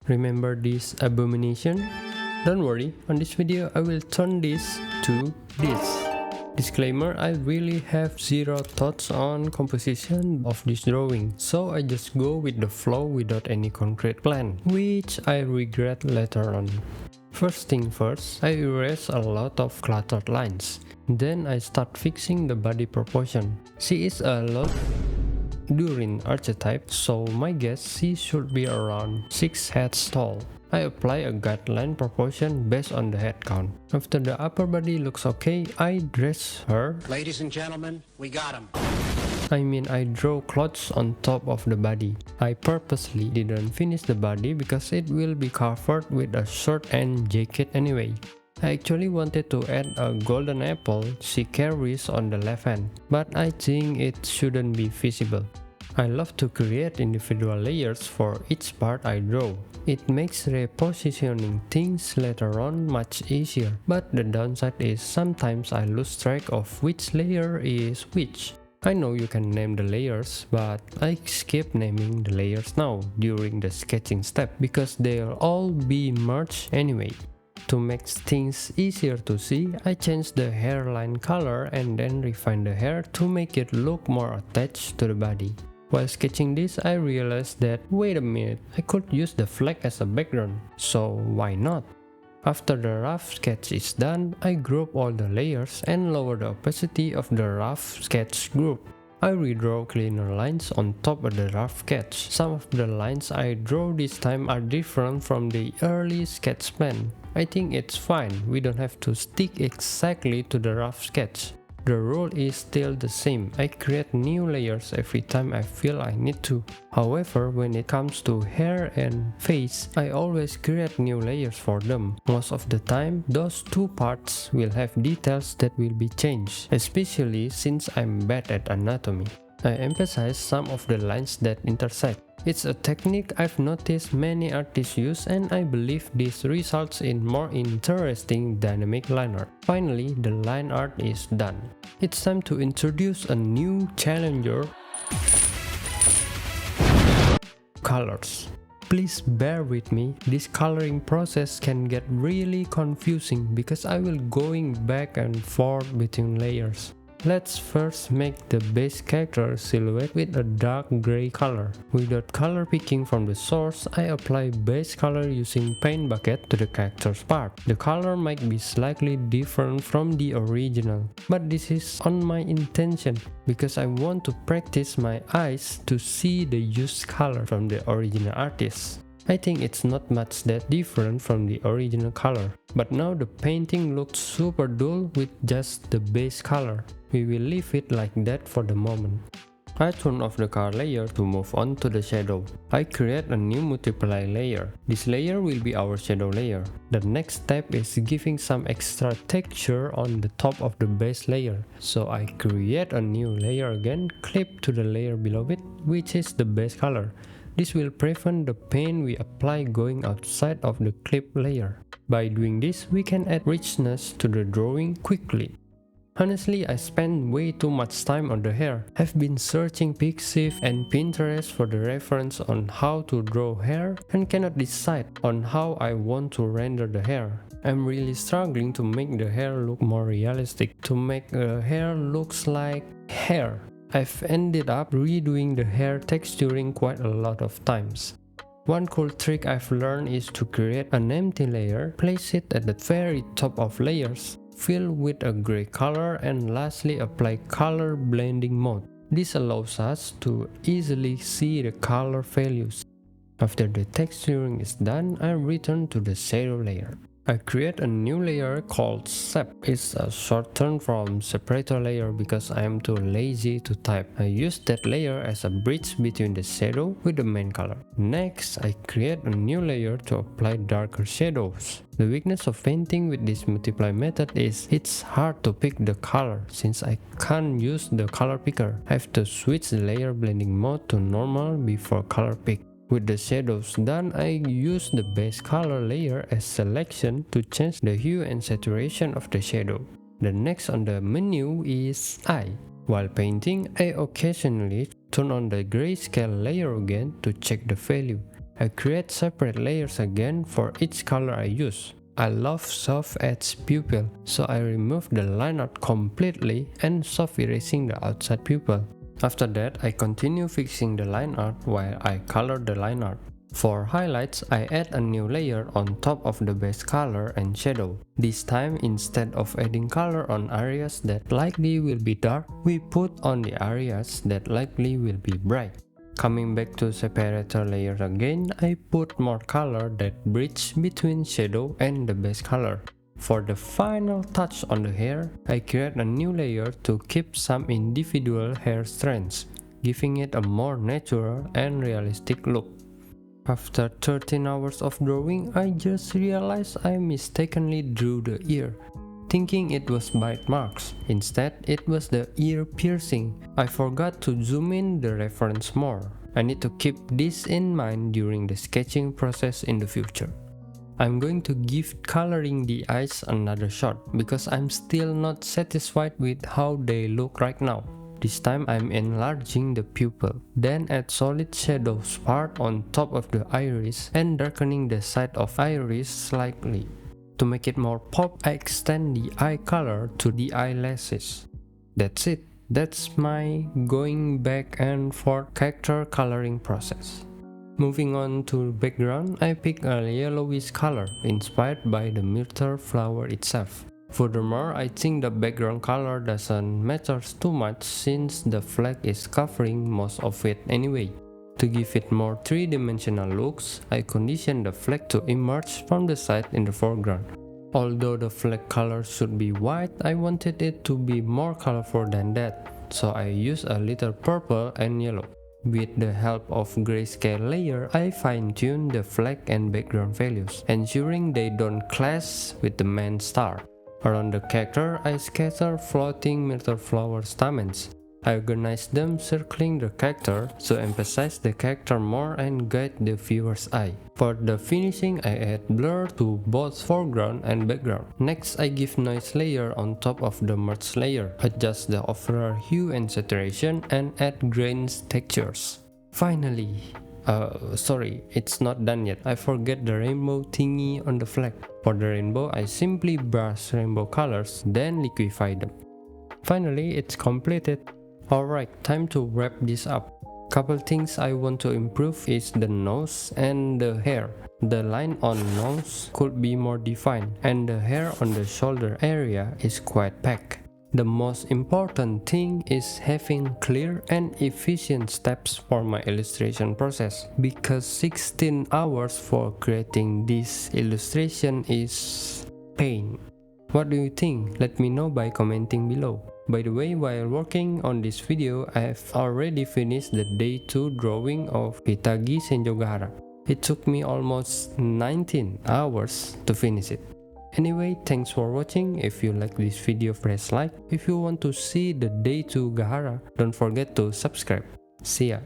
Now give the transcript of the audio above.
Remember this abomination? Don't worry, on this video I will turn this to this. Disclaimer, I really have zero thoughts on composition of this drawing, so I just go with the flow without any concrete plan, which I regret later on. First thing first, I erase a lot of cluttered lines. Then I start fixing the body proportion. She is a lot during archetype, so my guess she should be around 6 heads tall. I apply a guideline proportion based on the head count. After the upper body looks okay, I dress her. Ladies and gentlemen, we got him. I draw clothes on top of the body. I purposely didn't finish the body because it will be covered with a shirt and jacket anyway. I actually wanted to add a golden apple she carries on the left hand, but I think it shouldn't be visible. I love to create individual layers for each part I draw. It makes repositioning things later on much easier, but the downside is sometimes I lose track of which layer is which. I know you can name the layers, but I skip naming the layers now during the sketching step because they'll all be merged anyway. To make things easier to see, I change the hairline color and then refine the hair to make it look more attached to the body. While sketching this, I realized that, wait a minute, I could use the flag as a background, so why not? After the rough sketch is done, I group all the layers and lower the opacity of the rough sketch group. I redraw cleaner lines on top of the rough sketch. Some of the lines I draw this time are different from the early sketch plan. I think it's fine, we don't have to stick exactly to the rough sketch. The rule is still the same, I create new layers every time I feel I need to. However, when it comes to hair and face, I always create new layers for them. Most of the time, those two parts will have details that will be changed, especially since I'm bad at anatomy. I emphasize some of the lines that intersect. It's a technique I've noticed many artists use, and I believe this results in more interesting dynamic line art. Finally, the line art is done. It's time to introduce a new challenger: colors. Please bear with me, this coloring process can get really confusing because I will going back and forth between layers. Let's first make the base character silhouette with a dark gray color. Without color picking from the source, I apply base color using paint bucket to the character's part. The color might be slightly different from the original, but this is on my intention because I want to practice my eyes to see the used color from the original artist. I think it's not much that different from the original color, but now the painting looks super dull with just the base color. We will leave it like that for the moment. I turn off the color layer to move on to the shadow. I create a new multiply layer. This layer will be our shadow layer. The next step is giving some extra texture on the top of the base layer. So I create a new layer again, clip to the layer below it, which is the base color. This will prevent the paint we apply going outside of the clip layer. By doing this, we can add richness to the drawing quickly. Honestly, I spent way too much time on the hair. I've been searching Pixiv and Pinterest for the reference on how to draw hair and cannot decide on how I want to render the hair. I'm really struggling to make the hair look more realistic, to make the hair looks like hair. I've ended up redoing the hair texturing quite a lot of times. One cool trick I've learned is to create an empty layer, place it at the very top of layers, fill with a gray color, and lastly apply color blending mode. This allows us to easily see the color values. After the texturing is done, I return to the shadow layer. I create a new layer called Sep. It's a short term from separator layer because I am too lazy to type. I use that layer as a bridge between the shadow with the main color. Next, I create a new layer to apply darker shadows. The weakness of painting with this multiply method is it's hard to pick the color since I can't use the color picker. I have to switch the layer blending mode to normal before color pick. With the shadows done, I use the base color layer as selection to change the hue and saturation of the shadow. The next on the menu is eye. While painting, I occasionally turn on the grayscale layer again to check the value. I create separate layers again for each color I use. I love soft edge pupil, so I remove the line art completely and soft erasing the outside pupil. After that, I continue fixing the line art while I color the line art. For highlights, I add a new layer on top of the base color and shadow. This time, instead of adding color on areas that likely will be dark, we put on the areas that likely will be bright. Coming back to separator layer again, I put more color that bridge between shadow and the base color. For the final touch on the hair, I create a new layer to keep some individual hair strands, giving it a more natural and realistic look. After 13 hours of drawing, I just realized I mistakenly drew the ear, thinking it was bite marks. Instead, it was the ear piercing. I forgot to zoom in the reference more. I need to keep this in mind during the sketching process in the future. I'm going to give coloring the eyes another shot because I'm still not satisfied with how they look right now. This time I'm enlarging the pupil, then add solid shadows part on top of the iris and darkening the side of iris slightly. To make it more pop, I extend the eye color to the eyelashes. That's it. That's my going back and forth character coloring process. Moving on to background, I pick a yellowish color inspired by the myrtle flower itself. Furthermore, I think the background color doesn't matter too much since the flag is covering most of it anyway. To give it more three-dimensional looks, I condition the flag to emerge from the side in the foreground. Although the flag color should be white, I wanted it to be more colorful than that, so I used a little purple and yellow. With the help of grayscale layer, I fine-tune the flag and background values, ensuring they don't clash with the main star. Around the character, I scatter floating myrtle flower stamens. I organize them circling the character to emphasize the character more and guide the viewer's eye. For the finishing, I add blur to both foreground and background. Next, I give noise layer on top of the merge layer, adjust the overall hue and saturation, and add grains textures. Finally, sorry, it's not done yet. I forget the rainbow thingy on the flag. For the rainbow, I simply brush rainbow colors, then liquefy them. Finally, it's completed. Alright, time to wrap this up. Couple things I want to improve is the nose and the hair. The line on nose could be more defined and the hair on the shoulder area is quite packed. The most important thing is having clear and efficient steps for my illustration process, because 16 hours for creating this illustration is pain. What do you think? Let me know by commenting below. By the way, while working on this video, I have already finished the day 2 drawing of Hitagi Senjogahara. It took me almost 19 hours to finish it. Anyway, thanks for watching. If you like this video, press like. If you want to see the day 2 Gahara, don't forget to subscribe. See ya.